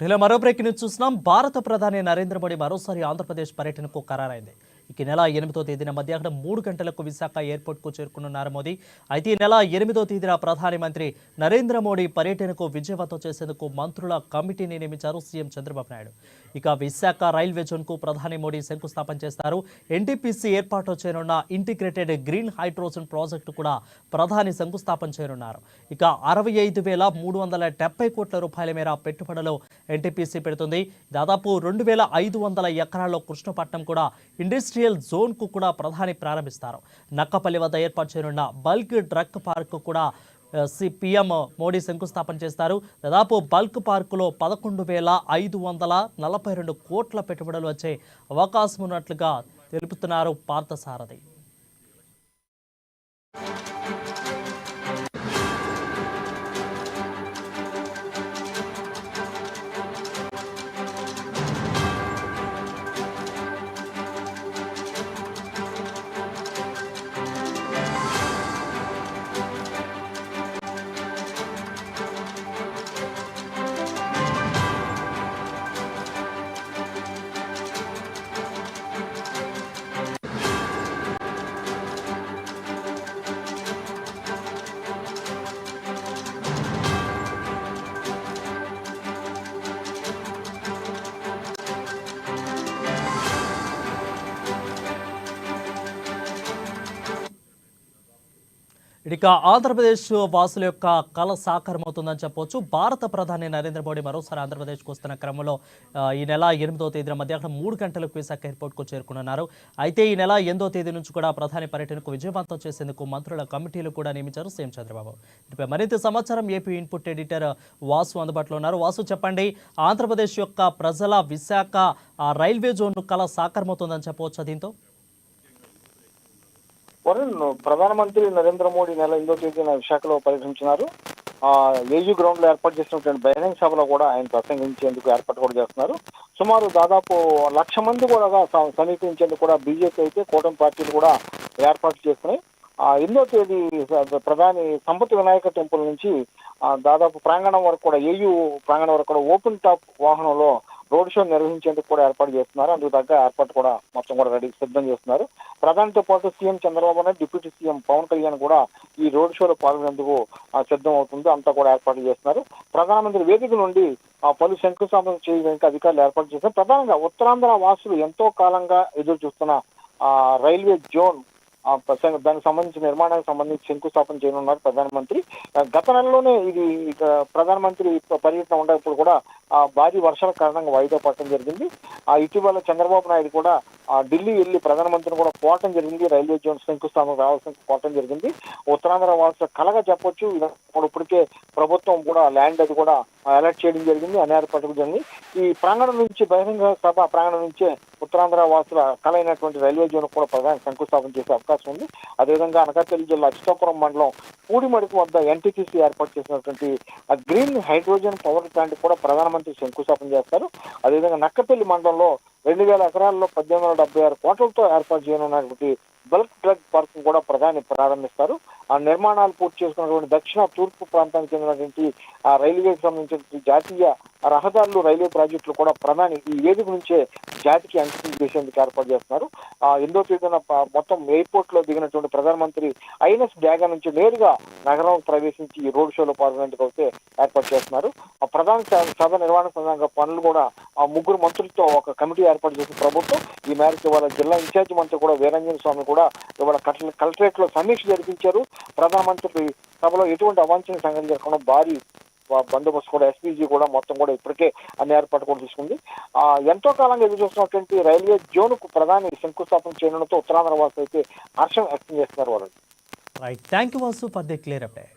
ఢిల్లీ మరో breaking news చూస్తున్నాం. భారత ప్రధాని నరేంద్ర మోడీ మరోసారి ఆంధ్రప్రదేశ్ పర్యటనకు ఖరారైంది. ఈ నెల 8వ తేదీన మధ్యాహ్నం 3 గంటలకు విశాఖ ఎయిర్పోర్ట్కు చేరుకున్నారు మోదీ. అయితే ఈ నెల 8వ తేదీన ప్రధాని మంత్రి నరేంద్ర మోడీ పర్యటనకు విజయవంతం చేసేందుకు మంత్రుల కమిటీని నియమించారు సీఎం చంద్రబాబు నాయుడు. ఇక విశాఖ రైల్వే జోన్కు ప్రధాని మోడీ శంకుస్థాపన చేస్తారు. ఎన్టీపీసీ ఏర్పాటు చేయనున్న ఇంటిగ్రేటెడ్ గ్రీన్ హైడ్రోజన్ ప్రాజెక్టు కూడా ప్రధాని శంకుస్థాపన చేయనున్నారు. ఇక 65,370 కోట్ల రూపాయల మేర పెట్టుబడులు ఎన్టీపీసీ పెడుతుంది. దాదాపు 2,500 ఎకరాల్లో కృష్ణపట్నం కూడా ఇండస్ట్రియల్ జోన్ కు కూడా ప్రధాని ప్రారంభిస్తారు. నక్కపల్లి వద్ద ఏర్పాటు చేయనున్న బల్క్ డ్రగ్ పార్క్ కూడా పీఎం మోడీ శంకుస్థాపన చేస్తారు. దాదాపు బల్క్ పార్కులో 11,542 కోట్ల పెట్టుబడులు వచ్చే అవకాశం ఉన్నట్లుగా తెలుపుతున్నారు పార్థసారథి. ఇక ఆంధ్రప్రదేశ్ వాసుల యొక్క కళ సాకారమవుతుందని చెప్పవచ్చు. భారత ప్రధాని నరేంద్ర మోడీ మరోసారి ఆంధ్రప్రదేశ్కు వస్తున్న క్రమంలో ఈ నెల 8వ తేదీన మధ్యాహ్నం 3 గంటలకు విశాఖ ఎయిర్పోర్ట్కు చేరుకున్నారు. అయితే ఈ నెల 8వ తేదీ నుంచి కూడా ప్రధాని పర్యటనకు విజయవంతం చేసేందుకు మంత్రుల కమిటీలు కూడా నియమించారు సీఎం చంద్రబాబు. దీనిపై మరింత సమాచారం ఏపీ ఇన్పుట్ ఎడిటర్ వాసు అందుబాటులో ఉన్నారు. వాసు, చెప్పండి, ఆంధ్రప్రదేశ్ యొక్క ప్రజల విశాఖ రైల్వే జోన్ కళ సాకారమవుతుందని చెప్పవచ్చు. దీంతో వరుణ్, ప్రధానమంత్రి నరేంద్ర మోడీ నెల 8వ తేదీన విశాఖలో పర్యటించినారు. ఏయూ గ్రౌండ్ లో ఏర్పాటు చేసినటువంటి బహిరంగ సభలో కూడా ఆయన ప్రసంగించేందుకు ఏర్పాటు కూడా చేస్తున్నారు. సుమారు దాదాపు 1,00,000 మంది కూడా సమీపించేందుకు కూడా బీజేపీ అయితే కూటమి పార్టీలు కూడా ఏర్పాటు చేస్తున్నాయి. 8వ తేదీ ప్రధాని సంపత్ వినాయక టెంపుల్ నుంచి దాదాపు ప్రాంగణం వరకు కూడా ఏయూ ప్రాంగణం వరకు కూడా ఓపెన్ టాప్ వాహనంలో రోడ్ షో నిర్వహించేందుకు కూడా ఏర్పాటు చేస్తున్నారు. అందుకు తగ్గ ఏర్పాటు కూడా మొత్తం కూడా రెడీ సిద్ధం చేస్తున్నారు. ప్రధానితో పాటు CM Chandrababu Naidu, deputy CM Pawan Kalyan కూడా ఈ రోడ్ షోలో పాల్గొనేందుకు సిద్ధం అవుతుంది. అంతా కూడా ఏర్పాటు చేస్తున్నారు. ప్రధానమంత్రి వేదిక నుండి పలు శంకుస్థాపన చేయడానికి అధికారులు ఏర్పాటు చేశారు. ప్రధానంగా ఉత్తరాంధ్ర వాసులు ఎంతో కాలంగా ఎదురు చూస్తున్న రైల్వే జోన్ దానికి సంబంధించిన నిర్మాణానికి సంబంధించి శంకుస్థాపన చేయనున్నారు ప్రధానమంత్రి. గత నెలలోనే ఇది ప్రధానమంత్రి పర్యటన ఉండేప్పుడు కూడా భారీ వర్షాల కారణంగా వాయిదా పడటం జరిగింది. ఇటీవల చంద్రబాబు నాయుడు కూడా ఢిల్లీ వెళ్లి ప్రధానమంత్రిని కూడా కోరటం జరిగింది. రైల్వే జోన్ శంకుస్థాపన రావాల్సిన కోరటం జరిగింది. ఉత్తరాంధ్ర వాసుల కలగా చెప్పొచ్చు. ఇప్పటికే ప్రభుత్వం కూడా ల్యాండ్ అది కూడా అలర్ట్ చేయడం జరిగింది. అన్ని ఏర్పాట్లు జరిగింది. ఈ ప్రాంగణం నుంచి బహిరంగ సభ ప్రాంగణం నుంచే ఉత్తరాంధ్ర వాసుల కళ అయినటువంటి రైల్వే జోన్ కూడా ప్రధాని శంకుస్థాపన చేసే అవకాశం ఉంది. అదేవిధంగా అనకాపల్లి జిల్లా అచ్యుతాపురం మండలం పూడిమడుకు వద్ద ఎన్టీపీసీ ఏర్పాటు చేసినటువంటి గ్రీన్ హైడ్రోజన్ పవర్ ప్లాంట్ కూడా ప్రధానమంత్రి శంకుస్థాపన చేస్తారు. అదేవిధంగా నక్కపల్లి మండలంలో 2,000 ఎకరాల్లో 1,876 కోట్లతో ఏర్పాటు చేయనున్నటువంటి బల్క్ డ్రగ్ పార్క్ కూడా ప్రధాని ప్రారంభిస్తారు. ఆ నిర్మాణాలు పూర్తి చేసుకున్నటువంటి దక్షిణ తూర్పు ప్రాంతానికి చెందినటువంటి రైల్వేకి సంబంధించిన జాతీయ రహదారులు, రైల్వే ప్రాజెక్టులు కూడా ప్రధాని ఈ వేదిక నుంచే జాతికి అంకితం చేసేందుకు ఏర్పాటు చేస్తున్నారు. 8వ తేదీన మొత్తం ఎయిర్పోర్ట్ లో దిగినటువంటి ప్రధానమంత్రి ఐఎన్ఎస్ డ్యాగా నుంచి నేరుగా నగరం ప్రవేశించి ఈ రోడ్ షోలో పాల్గొనేందుకు అయితే ఏర్పాటు చేస్తున్నారు. ప్రధాన సభ నిర్వహణ సందర్భంగా పనులు కూడా 3 మంత్రులతో ఒక కమిటీ ఏర్పాటు చేసిన ప్రభుత్వం ఈ మేరకు ఇవాళ జిల్లా ఇన్ఛార్జి మంత్రి కూడా వీరంజన్ స్వామి కూడా ఇవాళ కలెక్టరేట్ లో సమీక్ష జరిపించారు. ప్రధానమంత్రి సభలో ఎటువంటి అవాంఛనీయ సంఘటన జరగకుండా భారీ బందోబస్తు కూడా ఎస్పీజీ కూడా మొత్తం కూడా ఇప్పటికే అన్ని ఏర్పాటు కూడా తీసుకుంది. ఎంతో కాలంగా ఎదురు చూస్తున్నటువంటి రైల్వే జోన్ కు ప్రధాని శంకుస్థాపన చేయడంతో ఉత్తరాంధ్ర వాసులు అయితే హర్షం వ్యక్తం చేస్తున్నారు. వాళ్ళు right, thank you Vasu for the clear update.